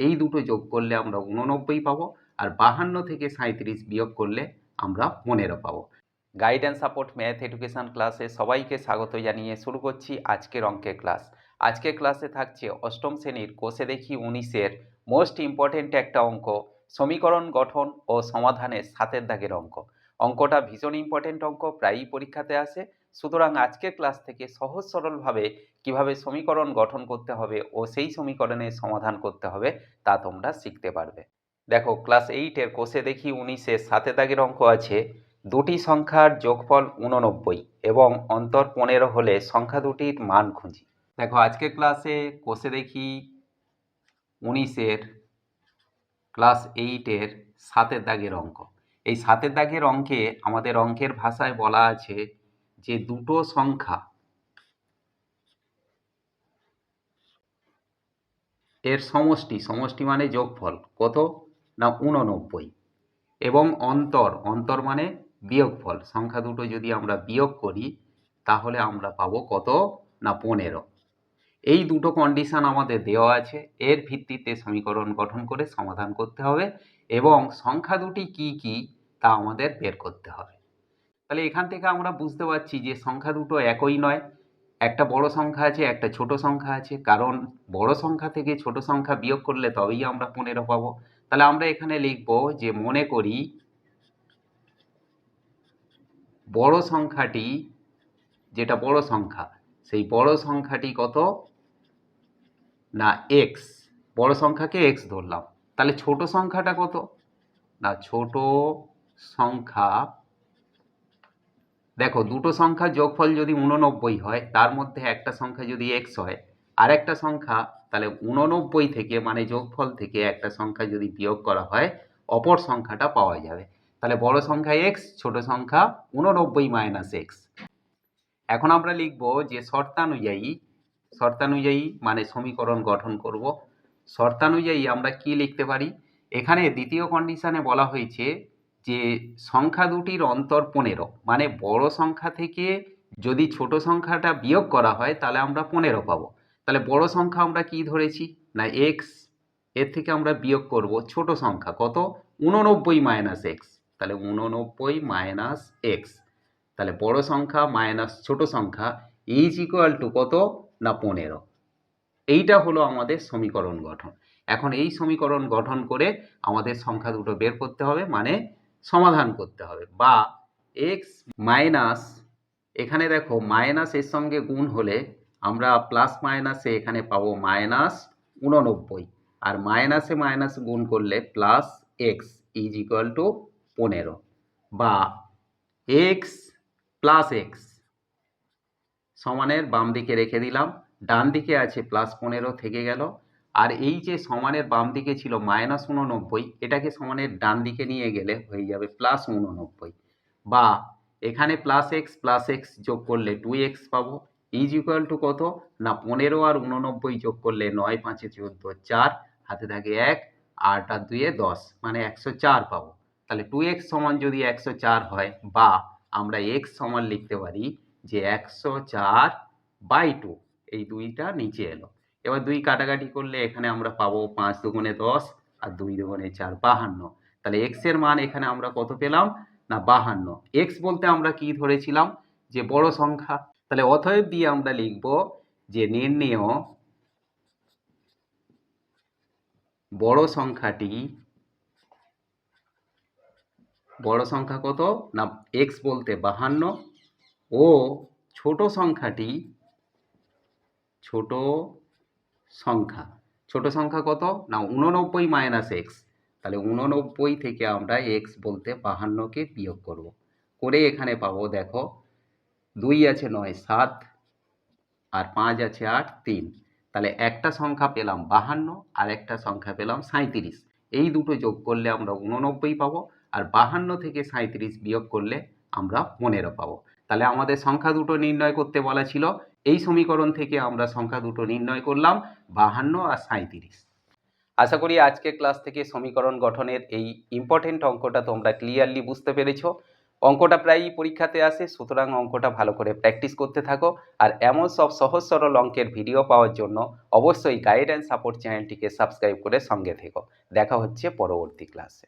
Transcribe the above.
এই দুটো যোগ করলে আমরা 89 পাবো, আর 52 থেকে 37 বিয়োগ করলে আমরা 15 পাবো। গাইডেন্স সাপোর্ট ম্যাথ এডুকেশন ক্লাসে সবাইকে স্বাগত জানিয়ে শুরু করছি আজকের অঙ্কের ক্লাস। আজকের ক্লাসে থাকছে অষ্টম শ্রেণীর কোষে দেখি 19-এর মোস্ট ইম্পর্টেন্ট একটা অঙ্ক, সমীকরণ গঠন ও সমাধানের 7 দাগের অঙ্ক। অঙ্কটা ভীষণ ইম্পর্টেন্ট অঙ্ক, প্রায়ই পরীক্ষাতে আসে। সুতরাং আজকের ক্লাস থেকে সহজ সরলভাবে কিভাবে সমীকরণ গঠন করতে হবে ও সেই সমীকরণের সমাধান করতে হবে তা তোমরা শিখতে পারবে। দেখো, ক্লাস 8-এর কোষে দেখি 19-এর 7 দাগের অঙ্ক আছে, দুটি সংখ্যার যোগফল 89 এবং অন্তর 15 হলে সংখ্যা দুটির মান খুঁজি। দেখো, আজকের ক্লাসে কোষে দেখি 19-এর ক্লাস 8-এর 7 দাগের অঙ্ক। এই 7 দাগের অঙ্কে আমাদের অঙ্কের ভাষায় বলা আছে যে দুটো সংখ্যা এর সমষ্টি মানে যোগফল কত না 89, এবং অন্তর মানে বিয়োগফল, সংখ্যা দুটো যদি আমরা বিয়োগ করি তাহলে আমরা পাবো কত না 15। এই দুটো কন্ডিশন আমাদের দেওয়া আছে, এর ভিত্তিতে সমীকরণ গঠন করে সমাধান করতে হবে এবং সংখ্যা দুটি কি কি তা আমাদের বের করতে হবে। তাহলে এখান থেকে আমরা বুঝতে পারছি যে সংখ্যা দুটো একই নয়, একটা বড় সংখ্যা আছে, একটা ছোট সংখ্যা আছে, কারণ বড় সংখ্যা থেকে ছোট সংখ্যা বিয়োগ করলে তবেই আমরা 15 পাবো। তাহলে আমরা এখানে লিখব যে মনে করি বড় সংখ্যাটি, যেটা বড় সংখ্যা, সেই বড় সংখ্যাটি কত না এক্স, বড় সংখ্যাকে এক্স ধরলাম। তাহলে ছোট সংখ্যাটা কত না ছোট সংখ্যা, দেখো দুটো সংখ্যার যোগফল যদি 89 হয়, তার মধ্যে একটা সংখ্যা যদি এক্স হয় আর একটা সংখ্যা, তাহলে 89 থেকে মানে যোগফল থেকে একটা সংখ্যা যদি বিয়োগ করা হয় অপর সংখ্যাটা পাওয়া যাবে। তাহলে বড় সংখ্যা এক্স, ছোট সংখ্যা 89 মাইনাস এক্স। এখন আমরা লিখব যে শর্তানুযায়ী মানে সমীকরণ গঠন করব। শর্তানুযায়ী আমরা কি লিখতে পারি, এখানে দ্বিতীয় কন্ডিশনে বলা হয়েছে যে সংখ্যা দুটির অন্তর 15, মানে বড় সংখ্যা থেকে যদি ছোট সংখ্যাটা বিয়োগ করা হয় তাহলে আমরা 15 পাবো। তাহলে বড় সংখ্যা আমরা কি ধরেছি না এক্স, এর থেকে আমরা বিয়োগ করব ছোট সংখ্যা কত 89 মাইনাস এক্স, তাহলে 89 মাইনাস এক্স, তাহলে বড় সংখ্যা মাইনাস ছোট সংখ্যা ইজ ইকুয়াল টু কত না 15। এইটা হলো আমাদের সমীকরণ গঠন। এখন এই সমীকরণ গঠন করে আমাদের সংখ্যা দুটো বের করতে হবে, মানে সমাধান করতে হবে। বা এক্স মাইনাস, এখানে দেখো মাইনাস এর সঙ্গে গুণ হলে আমরা প্লাস মাইনাসে এখানে পাবো মাইনাস 89, আর মাইনাসে মাইনাস গুণ করলে plus x is equal to 15। বা এক্স প্লাস এক্স সমানের বাম দিকে রেখে দিলাম, ডান দিকে আছে প্লাস 15 থেকে গেল, আর এই যে সমানের বাম দিকে ছিল মাইনাস 89, এটাকে সমানের ডান দিকে নিয়ে গেলে হয়ে যাবে প্লাস 89। বা এখানে প্লাস এক্স যোগ করলে 2x পাবো ইজ ইকুয়াল টু কত না 15 আর 89 যোগ করলে 9 5 14 4, হাতে থাকে 1, 8 আর 2 10, মানে 104 পাবো। তাহলে 2x সমান যদি 104 হয়, বা আমরা x সমান লিখতে পারি যে 104/2, এই দুইটা নিচে এলো। এবার 2 কাটাকাটি করলে এখানে আমরা পাবো 5 দুগুণে 10 আর 2 দুগুণে 4 52। তাহলে x এর মান এখানে আমরা কত পেলাম না 52। x বলতে আমরা কি ধরেছিলাম যে বড় সংখ্যা। তাহলে অতএব দিয়ে আমরা লিখব যে নির্ণেয় বড় সংখ্যা কত না x বলতে 52, ও ছোট সংখ্যা কত না 89 মাইনাস এক্স। তাহলে 89 থেকে আমরা এক্স বলতে 52কে বিয়োগ করব, করে এখানে পাবো দেখো 2 আছে 9 7, আর 5 আছে 8 3। তাহলে একটা সংখ্যা পেলাম 52 আর একটা সংখ্যা পেলাম 37। এই দুটো যোগ করলে আমরা 89 পাবো, আর 52 থেকে 37 বিয়োগ করলে আমরা 15 পাবো। তাহলে আমাদের সংখ্যা দুটো নির্ণয় করতে বলা ছিল, এই সমীকরণ থেকে আমরা সংখ্যা দুটো নির্ণয় করলাম 52 আর 37। আশা করি আজকের ক্লাস থেকে সমীকরণ গঠনের এই ইম্পর্টেন্ট অঙ্কটা তোমরা ক্লিয়ারলি বুঝতে পেরেছো। অঙ্কটা প্রায়ই পরীক্ষাতে আসে, সুতরাং অঙ্কটা ভালো করে প্র্যাকটিস করতে থাকো। আর এমন সব সহজ সরল অঙ্কের ভিডিও পাওয়ার জন্য অবশ্যই গাইড অ্যান্ড সাপোর্ট চ্যানেলটিকে সাবস্ক্রাইব করে সঙ্গে থেকো। দেখা হচ্ছে পরবর্তী ক্লাসে।